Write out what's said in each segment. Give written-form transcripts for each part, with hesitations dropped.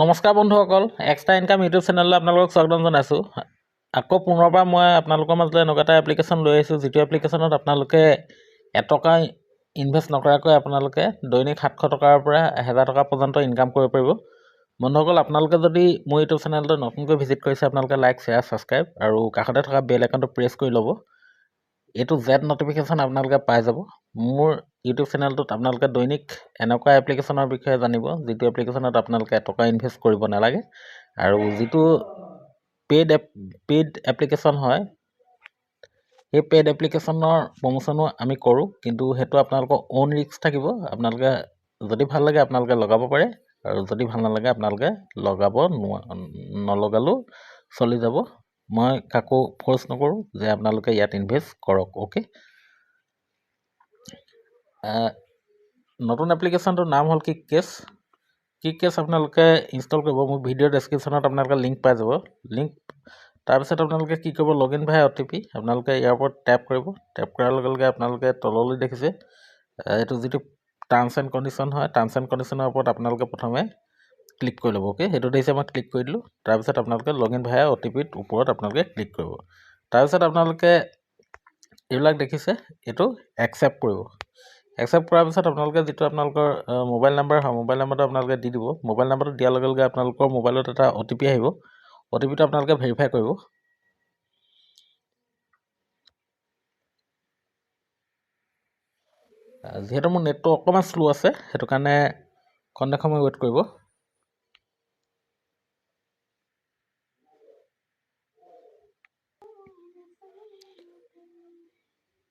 নমস্কাৰ বন্ধুসকল, extra income YouTube চেনেললৈ আপোনালোকক স্বাগতম জনাইছোঁ। আকৌ পুনৰবাৰ মই আপোনালোকৰ মাজলৈ এনেকুৱা এটা এপ্লিকেশ্যন লৈ আহিছোঁ, যিটো এপ্লিকেশ্যনত আপোনালোকে এটকা ইনভেষ্ট নকৰাকৈ আপোনালোকে দৈনিক 700 টকাৰ পৰা 1000 টকা পৰ্যন্ত ইনকাম কৰিব পাৰিব। বন্ধুসকল, আপোনালোকে যদি মোৰ ইউটিউব চেনেলটো নতুনকৈ ভিজিট কৰিছে, আপোনালোকে লাইক, শ্বেয়াৰ, ছাবস্ক্ৰাইব আৰু কাষতে থকা বেল আইকনটো প্ৰেছ কৰি ল'ব। এইটো জেড নটিফিকেশ্যন আপোনালোকে পাই যাব। মোৰ ইউটিউব চেনেলটোত আপোনালোকে দৈনিক এনেকুৱা এপ্লিকেশ্যনৰ বিষয়ে জানিব, যিটো এপ্লিকেশ্যনত আপোনালোকে টকা ইনভেষ্ট কৰিব নালাগে আৰু যিটো পেইড এপ্লিকেশ্যন হয়, সেই পেইড এপ্লিকেশ্যনৰ প্ৰমোশ্যনো আমি কৰোঁ, কিন্তু সেইটো আপোনালোকৰ অ'ন ৰিস্ক থাকিব। আপোনালোকে যদি ভাল লাগে আপোনালোকে লগাব পাৰে আৰু যদি ভাল নালাগে আপোনালোকে নলগালেও চলি যাব। মই কাকো ফ'ৰ্চ নকৰোঁ যে আপোনালোকে ইয়াত ইনভেষ্ট কৰক। অ'কে, নতুন এপ্লিকেশ্যনটোৰ নাম হ'ল কিক আপোনালোকে ইনষ্টল কৰিব। মোৰ ভিডিঅ' ডেছক্ৰিপশ্যনত আপোনালোকে লিংক পাই যাব। তাৰপিছত আপোনালোকে কি কৰিব, লগ ইন বাই OTP আপোনালোকে ইয়াৰ ওপৰত টেপ কৰিব। টেপ কৰাৰ লগে লগে আপোনালোকে তললৈ দেখিছে এইটো যিটো টাৰ্মছ এণ্ড কণ্ডিশ্যন হয়, টাৰ্মছ এণ্ড কণ্ডিশ্যনৰ ওপৰত আপোনালোকে প্ৰথমে ক্লিক কৰি ল'ব। অ'কে, সেইটো দেখিছে মই ক্লিক কৰি দিলোঁ। তাৰপিছত আপোনালোকে লগ ইন বাই OTPৰ ওপৰত আপোনালোকে ক্লিক কৰিব। তাৰপিছত আপোনালোকে এইবিলাক দেখিছে, এইটো একচেপ্ট কৰিব। একচেপ্ট কৰাৰ পিছত আপোনালোকে যিটো আপোনালোকৰ মোবাইল নাম্বাৰ হয়, মোবাইল নাম্বাৰটো আপোনালোকে দি দিব। মোবাইল নাম্বাৰটো দিয়াৰ লগে লগে আপোনালোকৰ মোবাইলত এটা OTP আহিব। OTPটো আপোনালোকে ভেৰিফাই কৰিব। যিহেতু মোৰ নেটটো অকণমান শ্ল' আছে, সেইটো কাৰণে খন্তেক সময় ৱেইট কৰিব।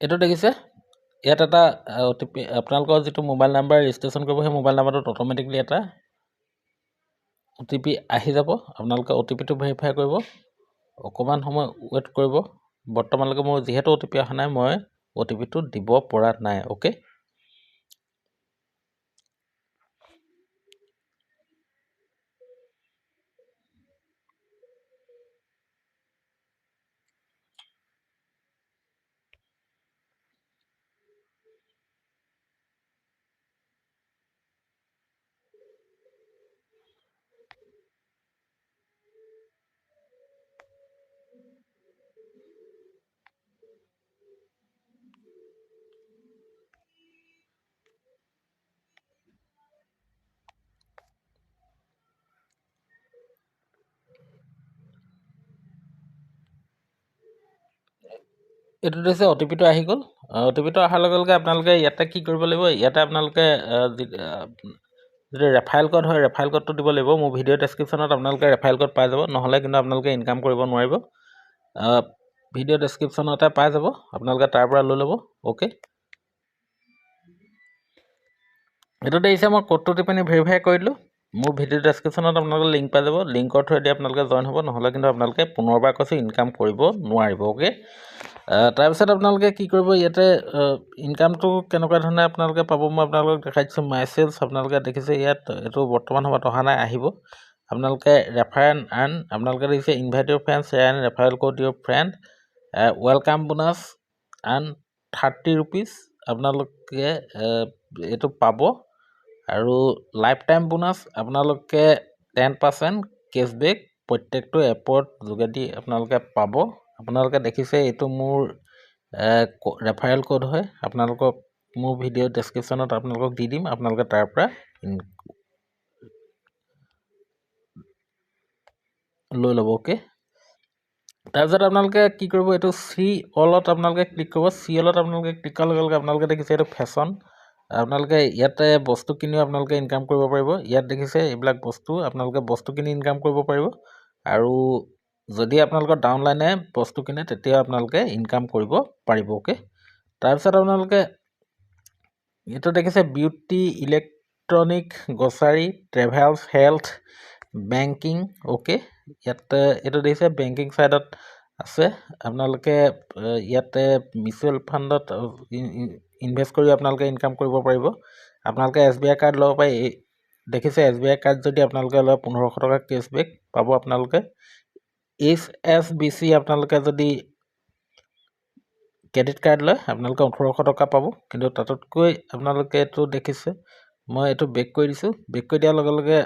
এইটো দেখিছে, ইয়াত এটা OTP, আপোনালোকৰ যিটো মোবাইল নাম্বাৰ ৰেজিষ্ট্ৰেশ্যন কৰিব, সেই মোবাইল নাম্বাৰটোত অট'মেটিকলি এটা OTP আহি যাব। আপোনালোকে OTPটো ভেৰিফাই কৰিব, অকণমান সময় ৱেইট কৰিব। বৰ্তমানলৈকে মোৰ যিহেতু OTP অহা নাই, মই OTPটো দিব পৰা নাই। অ'কে, এইটো দিছে OTPটো আহি গ'ল। OTPটো অহাৰ লগে লগে আপোনালোকে ইয়াতে কি কৰিব লাগিব, ইয়াতে আপোনালোকে যিটো ৰেফাৰেল কোড হয়, ৰেফাৰেল কোডটো দিব লাগিব। মোৰ ভিডিঅ' ডেছক্ৰিপশ্যনত আপোনালোকে ৰেফাৰেল কোড পাই যাব, নহ'লে কিন্তু আপোনালোকে ইনকাম কৰিব নোৱাৰিব। ভিডিঅ' ডেছক্ৰিপশ্যনতে পাই যাব, আপোনালোকে তাৰ পৰা লৈ ল'ব। অ'কে, এইটো দেখিছে মই কোডটো টিপি ভেৰিফাই কৰি দিলোঁ। মোৰ ভিডিঅ' ডেছক্ৰিপশ্যনত আপোনালোকে লিংক পাই যাব। লিংকৰ থ্ৰুৱেদি আপোনালোকে জইন হ'ব, নহ'লে কিন্তু আপোনালোকে পুনৰবাৰ কৈছোঁ ইনকাম কৰিব নোৱাৰিব। অ'কে, তাৰপিছত আপোনালোকে কি কৰিব, ইয়াতে ইনকামটো কেনেকুৱা ধৰণে আপোনালোকে পাব মই আপোনালোকক দেখাই দিছোঁ। মাই চেলছ আপোনালোকে দেখিছে ইয়াত, এইটো বৰ্তমান সময়ত অহা নাই, আহিব। আপোনালোকে ৰেফাৰ এণ্ড আৰ্ণ আপোনালোকে দেখিছে, invite Euro friend, share and referral code Euro friend, welcome bonus and 30 rupees আপোনালোকে এইটো পাব। আৰু লাইফ টাইম বোনাছ আপোনালোকে 10% কেছবেক প্ৰত্যেকটো এপৰ যোগেদি আপোনালোকে পাব। আপোনালোকে দেখিছে এইটো মোৰ ৰেফাৰেল কোড হয়, আপোনালোকক মোৰ ভিডিঅ' ডেছক্ৰিপশ্যনত আপোনালোকক দি দিম, আপোনালোকে তাৰ পৰা লৈ ল'ব। অ'কে, তাৰপিছত আপোনালোকে কি কৰিব, এইটো চি অলত আপোনালোকে ক্লিক কৰিব। চি অলত আপোনালোকে ক্লিক কৰাৰ লগে লগে আপোনালোকে দেখিছে এইটো ফেশ্বন। আপোনালোকে ইয়াতে বস্তু কিনিও আপোনালোকে ইনকাম কৰিব পাৰিব। ইয়াত দেখিছে এইবিলাক বস্তু, আপোনালোকে বস্তু কিনি ইনকাম কৰিব পাৰিব। আৰু যদি আপোনালোকৰ ডাউনলাইনে বস্তু কিনে, তেতিয়া আপোনালোকে ইনকাম কৰিব পাৰিব। অ'কে, তাৰপিছত আপোনালোকে এইটো দেখিছে beauty, electronic, grocery, travels, health, banking. Okay, ইয়াতে এইটো দেখিছে বেংকিং ছাইডত আছে। আপোনালোকে ইয়াতে মিউচুৱেল ফাণ্ডত ইনভেষ্ট কৰি আপোনালোকে ইনকাম কৰিব পাৰিব। আপোনালোকে SBI কাৰ্ড ল'ব পাৰে। দেখিছে SBI কাৰ্ড যদি আপোনালোকে লয় 1500 টকা কেছবেক পাব। আপোনালোকে HSBC আপোনালোকে যদি ক্ৰেডিট কাৰ্ড লয় আপোনালোকে 1800 টকা পাব। কিন্তু তাতকৈ আপোনালোকে এইটো দেখিছে, মই এইটো বেক কৰি দিছোঁ। বেক কৰি দিয়াৰ লগে লগে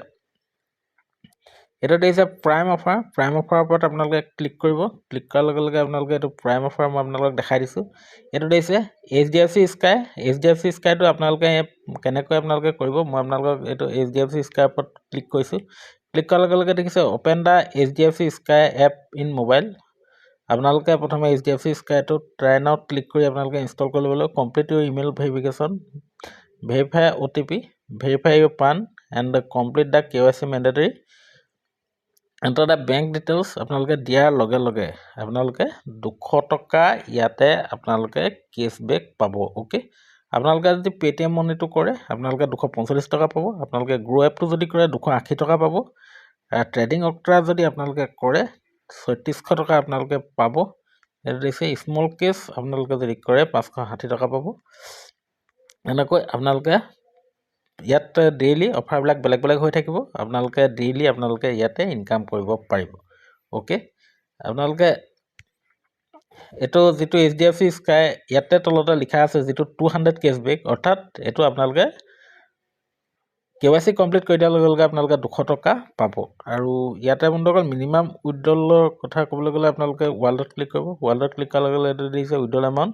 এটা দিছে প্ৰাইম অফাৰ ওপৰত আপোনালোকে ক্লিক কৰিব ক্লিক কৰাৰ লগে লগে আপোনালোকে এইটো প্ৰাইম অফাৰ মই আপোনালোকক দেখাই দিছোঁ এইটো দিছে HDFC স্কাইটো আপোনালোকে কেনেকৈ আপোনালোকে কৰিব মই আপোনালোকক এইটো HDFC স্কাই ওপৰত ক্লিক কৰিছোঁ ক্লিক কৰাৰ লগে লগে দেখিছে open the HDFC sky app in mobile আপোনালোকে প্ৰথমে HDFC স্কাইটো ট্ৰাই নাও ক্লিক কৰি আপোনালোকে ইনষ্টল কৰি ল'বলৈ complete your email verification verify OTP verify your PAN and complete the KYC mandatory enter the bank details আপোনালোকে দিয়াৰ লগে লগে আপোনালোকে 200 টকা ইয়াতে আপোনালোকে কেছবেক পাব ওকে আপোনালোকে যদি পেটিএম মনিটো কৰে আপোনালোকে 245 টকা পাব আপোনালোকে গ্ৰো এপটো যদি কৰে 280 টকা পাব ট্ৰেডিং অক্ট্ৰা যদি আপোনালোকে কৰে 3600 টকা আপোনালোকে পাব এইটো দিছে স্মল কেছ আপোনালোকে যদি কৰে 560 টকা পাব এনেকৈ আপোনালোকে ইয়াত ডেইলি অফাৰবিলাক বেলেগ বেলেগ হৈ থাকিব আপোনালোকে ডেইলি আপোনালোকে ইয়াতে ইনকাম কৰিব পাৰিব ওকে আপোনালোকে এটো যেটো HDFC স্কাই ইয়াতে তলতে লিখা আছে যেটো 200 কেছবেক অৰ্থাৎ এটো আপোনালোকে KYC কমপ্লিট কৰি দিয়াৰ লগে লগে আপোনালোকে 200 টকা পাব আৰু ইয়াতে বন্ধুসকল মিনিমাম উইথড্ৰলৰ কথা ক'বলৈ গ'লে আপোনালোকে ৱালেটত ক্লিক কৰিব ৱালেটত ক্লিক কৰাৰ লগে লগে এটো দিছে withdrawal amount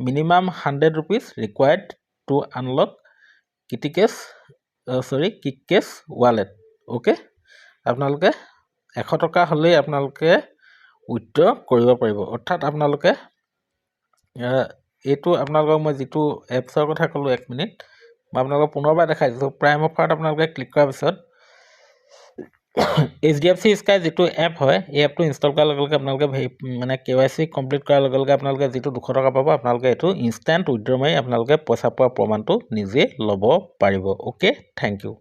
minimum 100 rupees required to unlock কিককেছ ৱালেট ওকে আপোনালোকে 100 টকা হ'লেই আপোনালোকে উইথড্ৰ কৰিব পাৰিব অৰ্থাৎ আপোনালোকে এইটো আপোনালোকক মই যেটো এপছৰ কথা ক'লো 1 মিনিট মই আপোনালোকক পুনৰবাৰ দেখাই দিছো প্ৰাইম অফাৰত আপোনালোকে ক্লিক কৰাৰ পিছত HDFC স্কাই যেটো এপ হয় এই এপটো ইনষ্টল কৰাৰ লগে লগে আপোনালোকে মানে KYC কমপ্লিট কৰাৰ লগে লগে আপোনালোকে যেটো 200 টকা পাব আপোনালোকে এটো ইনষ্টেন্ট উইথড্ৰ মাৰি আপোনালোকে পইচা পোৱা প্ৰমাণটো নিজে ল'ব পাৰিব ওকে থ্যাংক ইউ